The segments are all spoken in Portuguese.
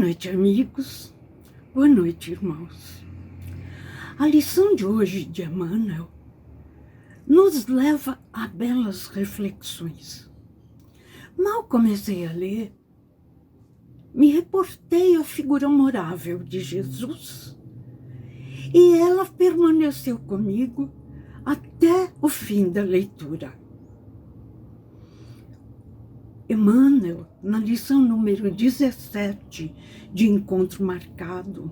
noite, amigos. Boa noite, irmãos. A lição de hoje de Emmanuel nos leva a belas reflexões. Mal comecei a ler, me reportei à figura morável de Jesus e ela permaneceu comigo até o fim da leitura. Emmanuel, na lição número 17 de Encontro Marcado,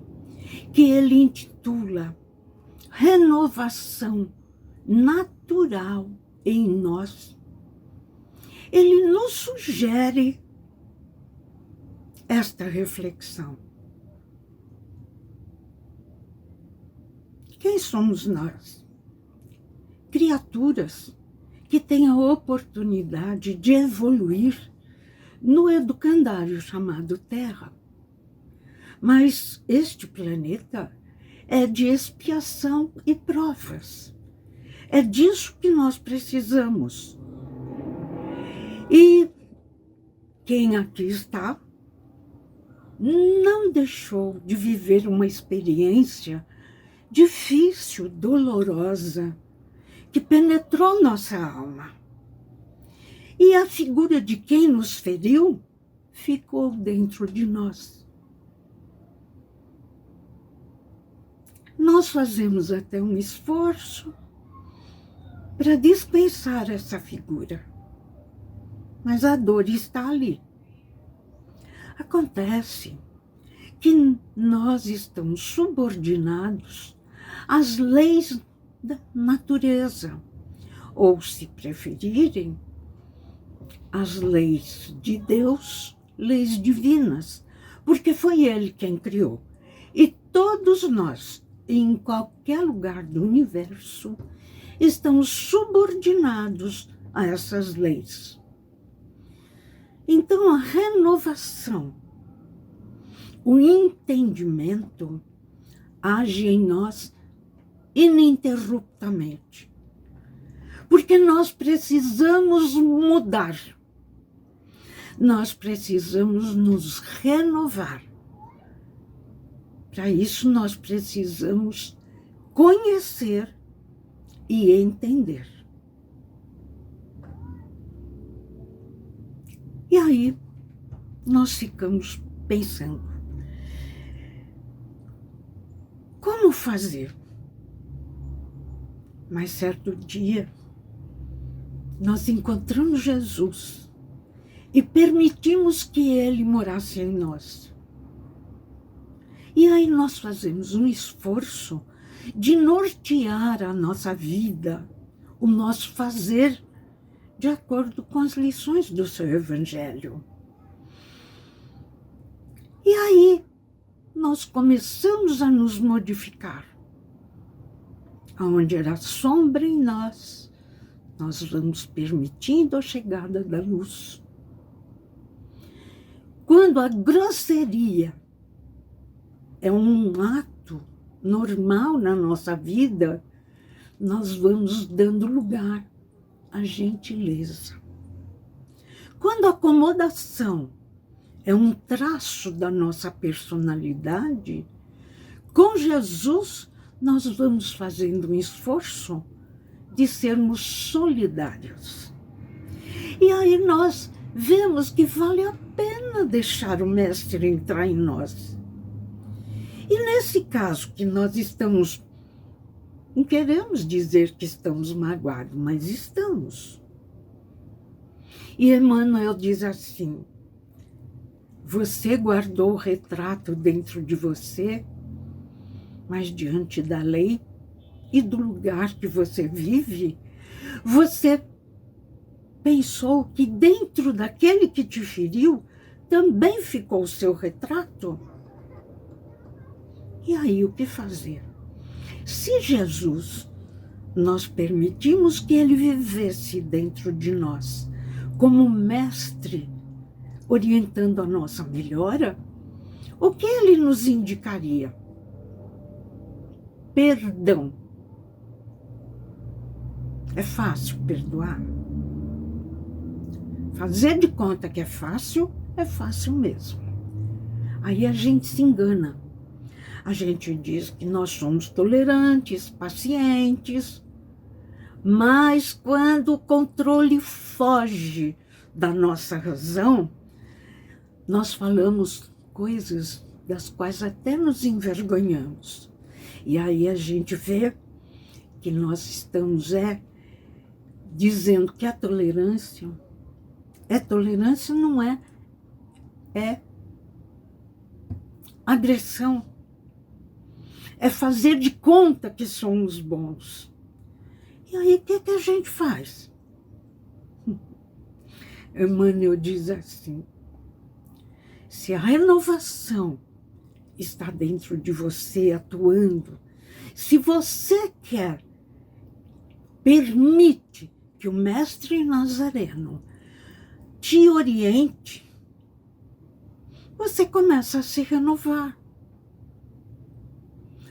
que ele intitula Renovação Natural em Nós, ele nos sugere esta reflexão. Quem somos nós? Criaturas que têm a oportunidade de evoluir no educandário chamado Terra. Mas este planeta é de expiação e provas. É disso que nós precisamos. E quem aqui está não deixou de viver uma experiência difícil, dolorosa, que penetrou nossa alma. E a figura de quem nos feriu ficou dentro de nós. Nós fazemos até um esforço para dispensar essa figura, mas a dor está ali. Acontece que nós estamos subordinados às leis da natureza, ou, se preferirem, as leis de Deus, leis divinas, porque foi Ele quem criou. E todos nós, em qualquer lugar do universo, estamos subordinados a essas leis. Então, a renovação, o entendimento, age em nós ininterruptamente. Porque nós precisamos mudar. Nós precisamos nos renovar. Para isso, nós precisamos conhecer e entender. E aí, nós ficamos pensando, como fazer? Mas certo dia, nós encontramos Jesus e permitimos que Ele morasse em nós. E aí nós fazemos um esforço de nortear a nossa vida, o nosso fazer, de acordo com as lições do seu Evangelho. E aí nós começamos a nos modificar. Onde era sombra em nós, nós vamos permitindo a chegada da luz. Quando a grosseria é um ato normal na nossa vida, nós vamos dando lugar à gentileza. Quando a acomodação é um traço da nossa personalidade, com Jesus nós vamos fazendo um esforço de sermos solidários. E aí nós vemos que vale a pena deixar o Mestre entrar em nós. E nesse caso que nós estamos, não queremos dizer que estamos magoados, mas estamos. E Emmanuel diz assim, você guardou o retrato dentro de você, mas diante da lei e do lugar que você vive, você pensou que dentro daquele que te feriu também ficou o seu retrato? E aí o que fazer? Se Jesus, nós permitimos que ele vivesse dentro de nós como mestre, orientando a nossa melhora, o que ele nos indicaria? Perdão. É fácil perdoar? Fazer de conta que é fácil mesmo. Aí a gente se engana. A gente diz que nós somos tolerantes, pacientes, mas quando o controle foge da nossa razão, nós falamos coisas das quais até nos envergonhamos. E aí a gente vê que nós estamos dizendo que a tolerância não é agressão. É fazer de conta que somos bons. E aí o que a gente faz? Emmanuel diz assim: se a renovação está dentro de você atuando, se você quer, permite que o Mestre Nazareno te oriente, você começa a se renovar.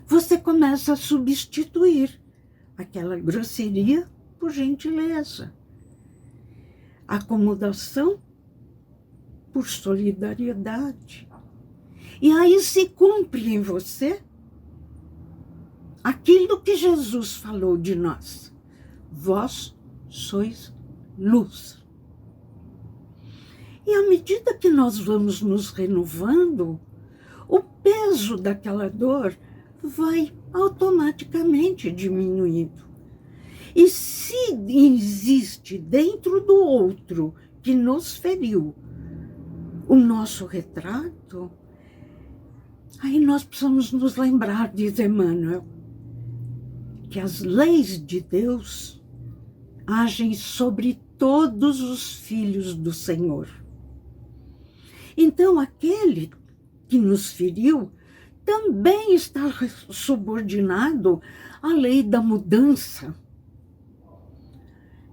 Você começa a substituir aquela grosseria por gentileza, acomodação por solidariedade. E aí se cumpre em você aquilo que Jesus falou de nós. Vós sois luz. E à medida que nós vamos nos renovando, o peso daquela dor vai automaticamente diminuindo. E se existe dentro do outro que nos feriu o nosso retrato, aí nós precisamos nos lembrar, diz Emmanuel, que as leis de Deus agem sobre todos os filhos do Senhor. Então, aquele que nos feriu também está subordinado à lei da mudança.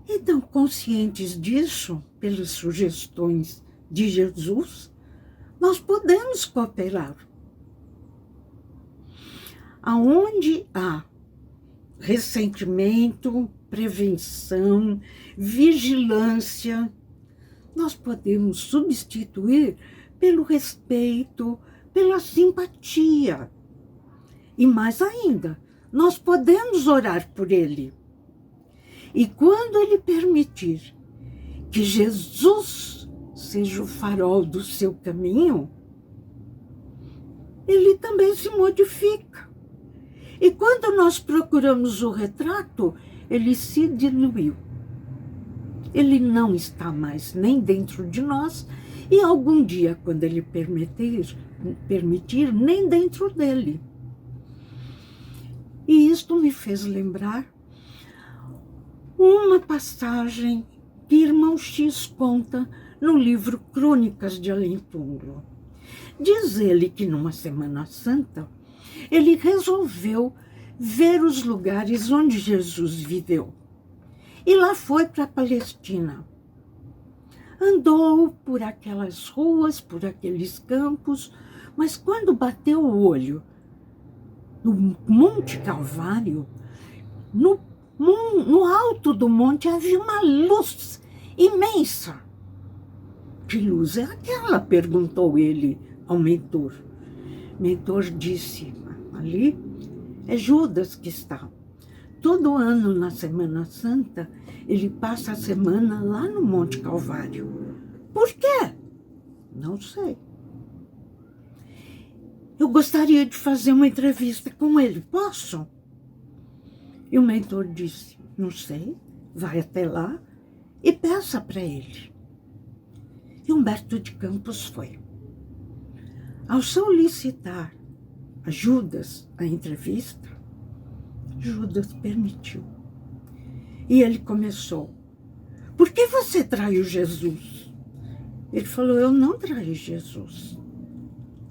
Então, conscientes disso, pelas sugestões de Jesus, nós podemos cooperar. Aonde há ressentimento, prevenção, vigilância, nós podemos substituir pelo respeito, pela simpatia. E mais ainda, nós podemos orar por ele. E quando ele permitir que Jesus seja o farol do seu caminho, ele também se modifica. E quando nós procuramos o retrato, ele se diluiu. Ele não está mais nem dentro de nós, e algum dia, quando ele permitir, nem dentro dele. E isto me fez lembrar uma passagem que Irmão X conta no livro Crônicas de Além-Túmulo. Diz ele que numa Semana Santa, ele resolveu ver os lugares onde Jesus viveu. E lá foi para a Palestina. Andou por aquelas ruas, por aqueles campos, mas quando bateu o olho no Monte Calvário, no alto do monte havia uma luz imensa. Que luz é aquela? Perguntou ele ao mentor. O mentor disse, ali é Judas que está. Todo ano, na Semana Santa, ele passa a semana lá no Monte Calvário. Por quê? Não sei. Eu gostaria de fazer uma entrevista com ele. Posso? E o mentor disse, não sei, vai até lá e peça para ele. E Humberto de Campos foi. Ao solicitar a Judas a entrevista, Judas permitiu. E ele começou. Por que você traiu Jesus? Ele falou, eu não traí Jesus.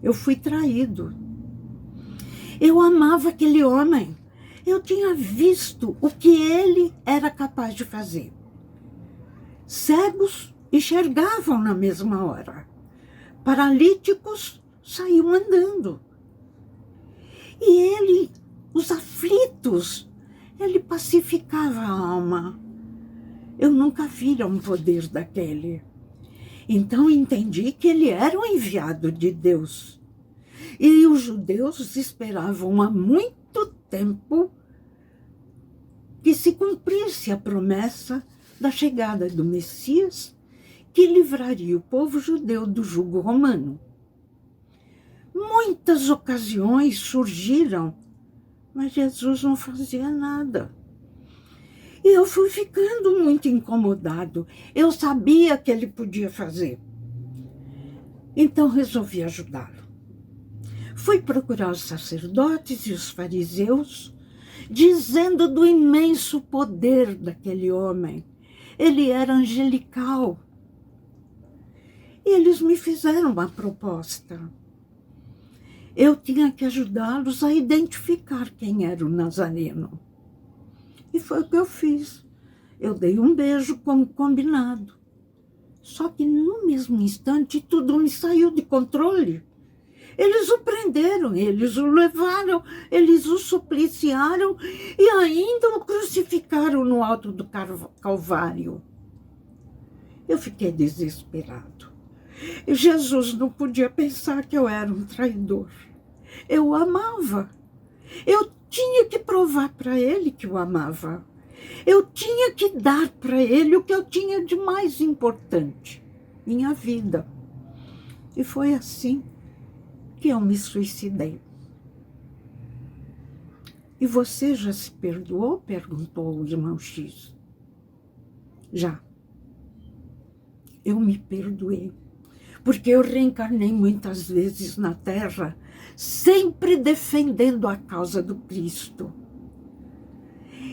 Eu fui traído. Eu amava aquele homem. Eu tinha visto o que ele era capaz de fazer. Cegos enxergavam na mesma hora. Paralíticos saíam andando. E ele, os aflitos, ele pacificava a alma. Eu nunca vira um poder daquele. Então entendi que ele era o enviado de Deus. E os judeus esperavam há muito tempo que se cumprisse a promessa da chegada do Messias, que livraria o povo judeu do jugo romano. Muitas ocasiões surgiram, mas Jesus não fazia nada. E eu fui ficando muito incomodado. Eu sabia que ele podia fazer. Então resolvi ajudá-lo. Fui procurar os sacerdotes e os fariseus, dizendo do imenso poder daquele homem. Ele era angelical. E eles me fizeram uma proposta. Eu tinha que ajudá-los a identificar quem era o Nazareno. E foi o que eu fiz. Eu dei um beijo como combinado. Só que no mesmo instante tudo me saiu de controle. Eles o prenderam, eles o levaram, eles o supliciaram e ainda o crucificaram no alto do Calvário. Eu fiquei desesperado. E Jesus não podia pensar que eu era um traidor. Eu o amava. Eu tinha que provar para ele que o amava. Eu tinha que dar para ele o que eu tinha de mais importante, minha vida. E foi assim que eu me suicidei. E você já se perdoou? Perguntou o irmão X. Já. Eu me perdoei. Porque eu reencarnei muitas vezes na Terra, sempre defendendo a causa do Cristo.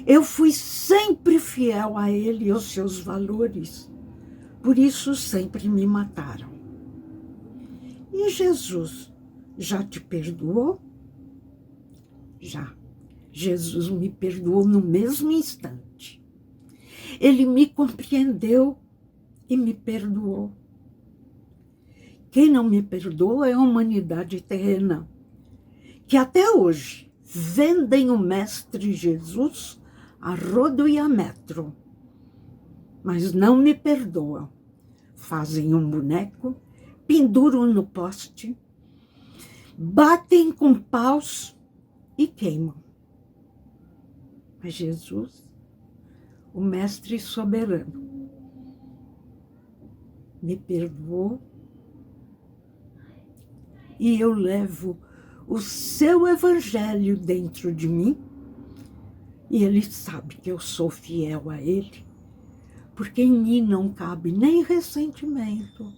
Eu fui sempre fiel a Ele e aos seus valores. Por isso sempre me mataram. E Jesus já te perdoou? Já. Jesus me perdoou no mesmo instante. Ele me compreendeu e me perdoou. Quem não me perdoa é a humanidade terrena, que até hoje vendem o Mestre Jesus a rodo e a metro, mas não me perdoam. Fazem um boneco, penduram no poste, batem com paus e queimam. Mas Jesus, o Mestre soberano, me perdoou. E eu levo o seu evangelho dentro de mim. E ele sabe que eu sou fiel a ele. Porque em mim não cabe nem ressentimento,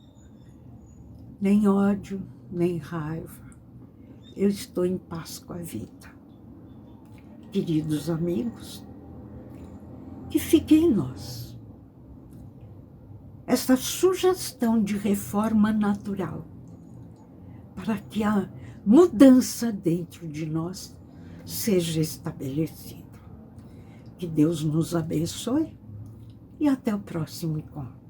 nem ódio, nem raiva. Eu estou em paz com a vida. Queridos amigos, que fique em nós essa sugestão de reforma natural, para que a mudança dentro de nós seja estabelecida. Que Deus nos abençoe e até o próximo encontro.